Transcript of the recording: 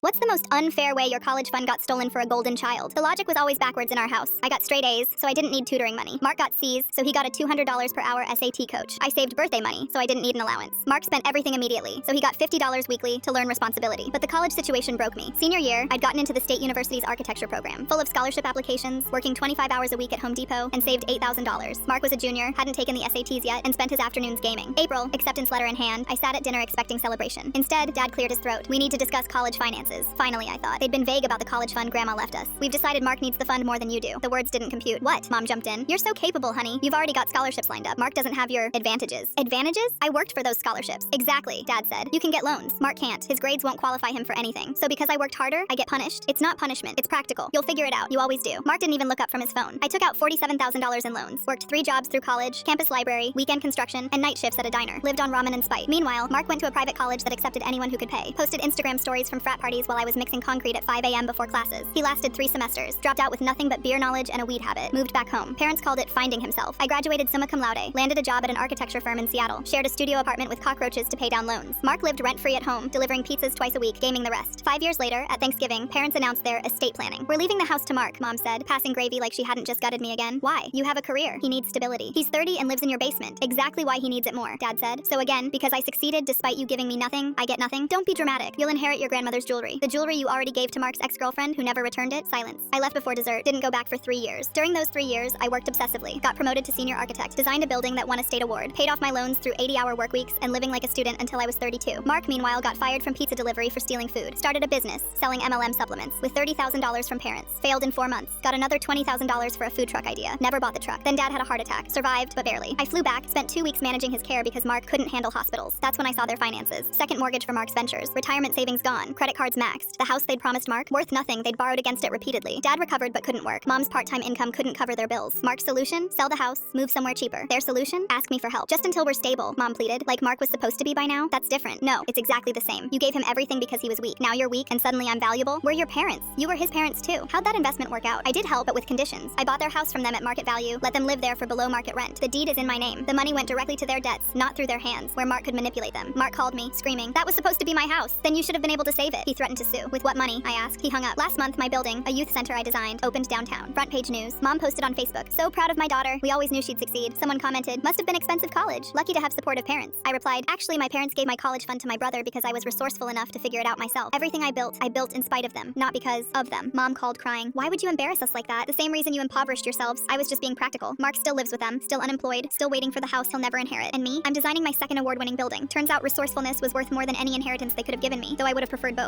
What's the most unfair way your college fund got stolen for a golden child? The logic was always backwards in our house. I got straight A's, so I didn't need tutoring money. Mark got C's, so he got a $200 per hour SAT coach. I saved birthday money, so I didn't need an allowance. Mark spent everything immediately, so he got $50 weekly to learn responsibility. But the college situation broke me. Senior year, I'd gotten into the State University's architecture program, full of scholarship applications, working 25 hours a week at Home Depot, and saved $8,000. Mark was a junior, hadn't taken the SATs yet, and spent his afternoons gaming. April, acceptance letter in hand, I sat at dinner expecting celebration. Instead, Dad cleared his throat. We need to discuss college finances. Finally, I thought. They'd been vague about the college fund Grandma left us. We've decided Mark needs the fund more than you do. The words didn't compute. What? Mom jumped in. You're so capable, honey. You've already got scholarships lined up. Mark doesn't have your advantages. Advantages? I worked for those scholarships. Exactly, Dad said. You can get loans. Mark can't. His grades won't qualify him for anything. So because I worked harder, I get punished? It's not punishment. It's practical. You'll figure it out. You always do. Mark didn't even look up from his phone. I took out $47,000 in loans. Worked 3 jobs through college, campus library, weekend construction, and night shifts at a diner. Lived on ramen and Spite. Meanwhile, Mark went to a private college that accepted anyone who could pay. Posted Instagram stories from frat parties while I was mixing concrete at 5 a.m. before classes. He lasted 3 semesters. Dropped out with nothing but beer knowledge and a weed habit. Moved back home. Parents called it finding himself. I graduated summa cum laude. Landed a job at an architecture firm in Seattle. Shared a studio apartment with cockroaches to pay down loans. Mark lived rent-free at home, delivering pizzas twice a week, gaming the rest. 5 years later, at Thanksgiving, parents announced their estate planning. We're leaving the house to Mark, Mom said, passing gravy like she hadn't just gutted me again. Why? You have a career. He needs stability. He's 30 and lives in your basement. Exactly why he needs it more, Dad said. So again, because I succeeded despite you giving me nothing, I get nothing. Don't be dramatic. You'll inherit your grandmother's jewelry. The jewelry you already gave to Mark's ex-girlfriend who never returned it. Silence. I left before dessert. Didn't go back for 3 years. During those 3 years, I worked obsessively. Got promoted to senior architect. Designed a building that won a state award. Paid off my loans through 80-hour work weeks and living like a student until I was 32. Mark, meanwhile, got fired from pizza delivery for stealing food. Started a business, selling MLM supplements, with $30,000 from parents. Failed in 4 months. Got another $20,000 for a food truck idea. Never bought the truck. Then Dad had a heart attack. Survived, but barely. I flew back, spent 2 weeks managing his care because Mark couldn't handle hospitals. That's when I saw their finances. Second mortgage for Mark's ventures. Retirement savings gone. Credit cards maxed. The house they'd promised Mark, worth nothing. They'd borrowed against it repeatedly. Dad recovered but couldn't work. Mom's part-time income couldn't cover their bills. Mark's solution? Sell the house, move somewhere cheaper. Their solution? Ask me for help. Just until we're stable, Mom pleaded. Like Mark was supposed to be by now? That's different. No, it's exactly the same. You gave him everything because he was weak. Now you're weak and suddenly I'm valuable? We're your parents. You were his parents too. How'd that investment work out? I did help, but with conditions. I bought their house from them at market value, let them live there for below market rent. The deed is in my name. The money went directly to their debts, not through their hands, where Mark could manipulate them. Mark called me, screaming, "That was supposed to be my house. Then you should have been able to save it." He threatened to sue. With what money? I asked. He hung up. Last month, my building, a youth center I designed, opened downtown. Front page news. Mom posted on Facebook. "So proud of my daughter. We always knew she'd succeed." Someone commented, "Must have been expensive college. Lucky to have supportive parents." I replied, "Actually, my parents gave my college fund to my brother because I was resourceful enough to figure it out myself. Everything I built in spite of them, not because of them." Mom called crying, "Why would you embarrass us like that? The same reason you impoverished yourselves. I was just being practical. Mark still lives with them, still unemployed, still waiting for the house he'll never inherit. And me? I'm designing my second award-winning building. Turns out resourcefulness was worth more than any inheritance they could have given me, though I would have preferred both.